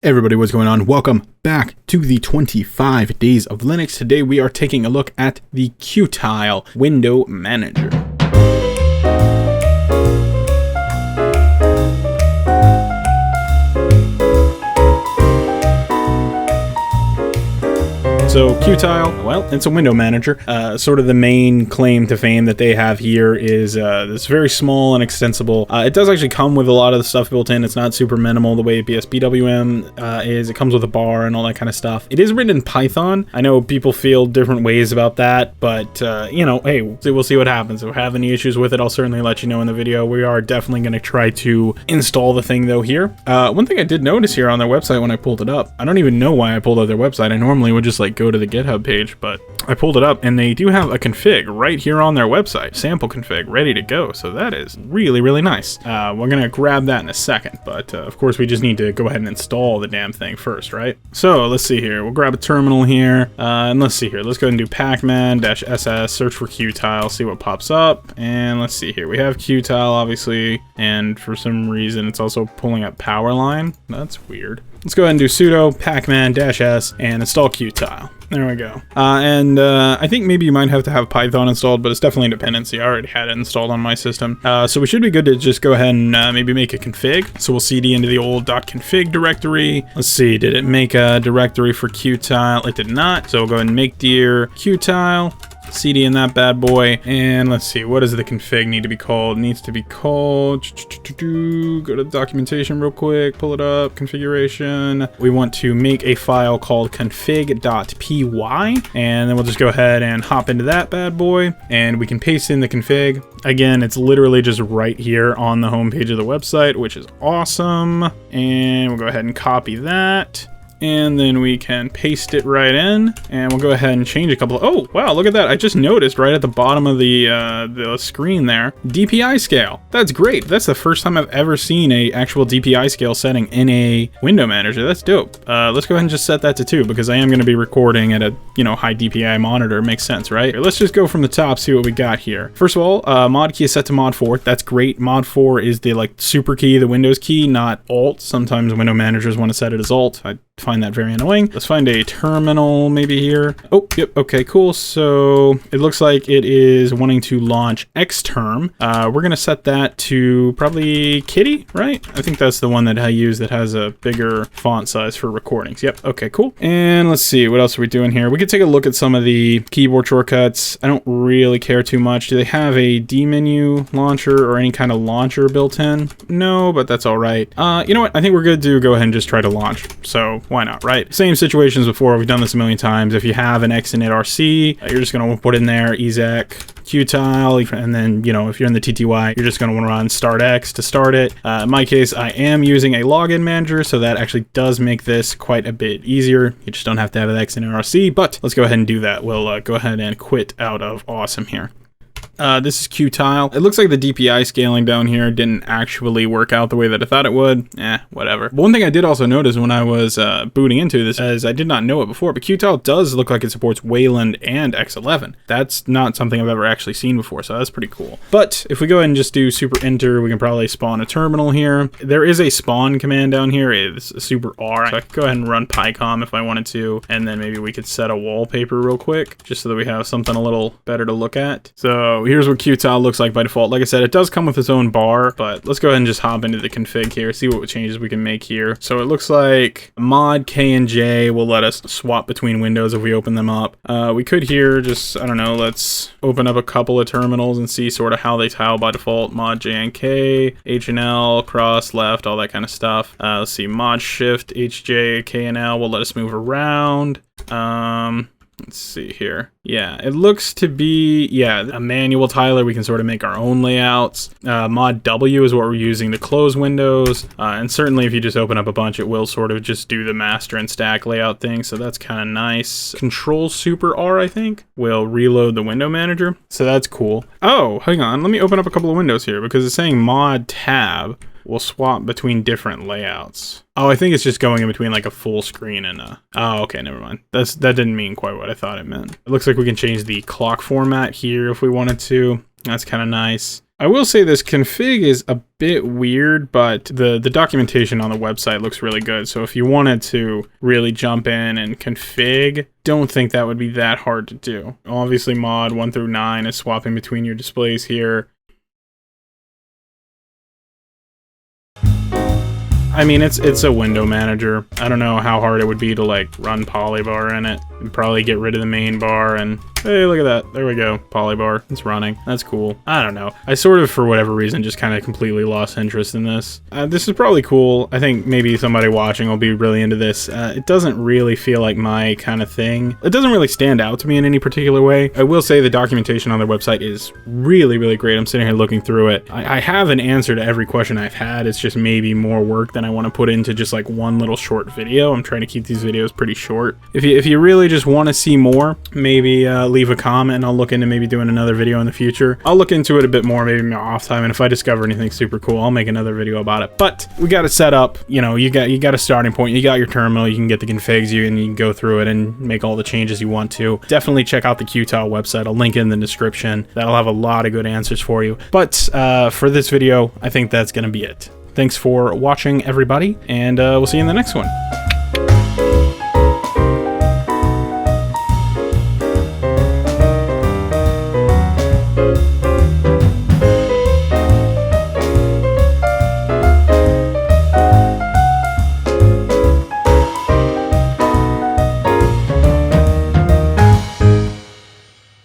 Hey everybody, what's going on? Welcome back to the 25 Days of Linux. Today we are taking a look at the Qtile Window Manager. So Qtile, well, it's a window manager. Sort of the main claim to fame that they have here is this very small and extensible. It does actually come with a lot of the stuff built in. It's not super minimal the way BSBWM is. It comes with a bar and all that kind of stuff. It is written in Python. I know people feel different ways about that, but you know, hey, we'll see what happens. If we have any issues with it, I'll certainly let you know in the video. We are definitely going to try to install the thing though here. One thing I did notice here on their website when I pulled it up, I don't even know why I pulled up their website. I normally would just like go to the GitHub page, but I pulled it up and they do have a config right here on their website, sample config ready to go. So that is really, really nice. We're going to grab that in a second, but of course we just need to go ahead and install the damn thing first, right? So let's see here. We'll grab a terminal here and let's see here. Let's go ahead and do pacman-ss, search for Qtile, see what pops up. And let's see here. We have Qtile obviously, and for some reason it's also pulling up Powerline. That's weird. Let's go ahead and do sudo pacman-s and install Qtile. There we go. I think maybe you might have to have Python installed, but it's definitely a dependency. I already had it installed on my system. So we should be good to just go ahead and maybe make a config. So we'll cd into the old .config directory. Let's see, did it make a directory for Qtile? It did not. So we'll go ahead and make dir Qtile. CD in that bad boy, and let's see, what does the config need to be called? It needs to be called, go to the documentation real quick, pull it up, configuration. We want to make a file called config.py, and then we'll just go ahead and hop into that bad boy, and we can paste in the config. Again, it's literally just right here on the home page of the website, which is awesome. And we'll go ahead and copy that. And then we can paste it right in, and we'll go ahead and change a couple of, oh wow, look at that. I just noticed right at the bottom of the screen there, DPI scale. That's great. That's the first time I've ever seen a actual DPI scale setting in a window manager. That's dope. Let's go ahead and just set that to 2 because I am going to be recording at a, you know, high DPI monitor. Makes sense, right? Let's just go from the top, see what we got here. First of all, mod key is set to mod 4. That's great. Mod 4 is the like super key, the Windows key, not alt. Sometimes window managers want to set it as alt. I find that very annoying. Let's find a terminal maybe here. Oh, yep. Okay, cool. So it looks like it is wanting to launch Xterm. We're going to set that to probably Kitty, right? I think that's the one that I use that has a bigger font size for recordings. Yep. Okay, cool. And let's see, what else are we doing here? We could take a look at some of the keyboard shortcuts. I don't really care too much. Do they have a D menu launcher or any kind of launcher built in? No, but that's all right. You know what? I think we're good to go ahead and just try to launch. So why not, right? Same situations before. We've done this a million times. If you have an Xinit RC, you're just going to put in there exec Qtile, and then, you know, if you're in the TTY, you're just going to want to run start X to start it. In my case, I am using a login manager, so that actually does make this quite a bit easier. You just don't have to have an Xinit RC, but let's go ahead and do that. We'll go ahead and quit out of awesome here. This is Qtile. It looks like the DPI scaling down here didn't actually work out the way that I thought it would. Whatever. But one thing I did also notice when I was booting into this, as I did not know it before, but Qtile does look like it supports Wayland and X11. That's not something I've ever actually seen before, so that's pretty cool. But if we go ahead and just do super enter, we can probably spawn a terminal here. There is a spawn command down here. It's a super R. So I could go ahead and run PyCom if I wanted to, and then maybe we could set a wallpaper real quick, just so that we have something a little better to look at. So here's what Qtile looks like by default. Like I said, it does come with its own bar, but let's go ahead and just hop into the config here, see what changes we can make here. So it looks like mod K and J will let us swap between windows if we open them up. We could here just, I don't know, let's open up a couple of terminals and see sort of how they tile by default. Mod J and K, H and L, cross, left, all that kind of stuff. Let's see, mod shift, H, J, K and L will let us move around. Let's see here. Yeah, it looks to be, yeah, a manual tiler. We can sort of make our own layouts. Mod W is what we're using to close windows. And certainly if you just open up a bunch, it will sort of just do the master and stack layout thing. So that's kind of nice. Control Super R, I think, will reload the window manager. So that's cool. Oh, hang on. Let me open up a couple of windows here because it's saying mod tab will swap between different layouts. Oh, I think it's just going in between like a full screen and a... Oh, okay, never mind. That didn't mean quite what I thought it meant. It looks like we can change the clock format here if we wanted to. That's kind of nice. I will say this config is a bit weird, but the documentation on the website looks really good. So if you wanted to really jump in and config, don't think that would be that hard to do. Obviously mod 1 through 9 is swapping between your displays here. I mean, it's a window manager. I don't know how hard it would be to like run polybar in it and probably get rid of the main bar and hey, look at that. There we go. Polybar. It's running. That's cool. I don't know. I sort of, for whatever reason, just kind of completely lost interest in this. This is probably cool. I think maybe somebody watching will be really into this. It doesn't really feel like my kind of thing. It doesn't really stand out to me in any particular way. I will say the documentation on their website is really, really great. I'm sitting here looking through it. I have an answer to every question I've had. It's just maybe more work than I want to put into just like one little short video. I'm trying to keep these videos pretty short. If you really just want to see more, maybe leave a comment and I'll look into maybe doing another video in the future. I'll look into it a bit more, maybe more off time, and if I discover anything super cool, I'll make another video about it. But we got it set up. You know, you got a starting point. You got your terminal. You can get the configs, and you can go through it and make all the changes you want to. Definitely check out the Qtile website. I'll link it in the description. That'll have a lot of good answers for you. But for this video, I think that's gonna be it. Thanks for watching, everybody, and we'll see you in the next one.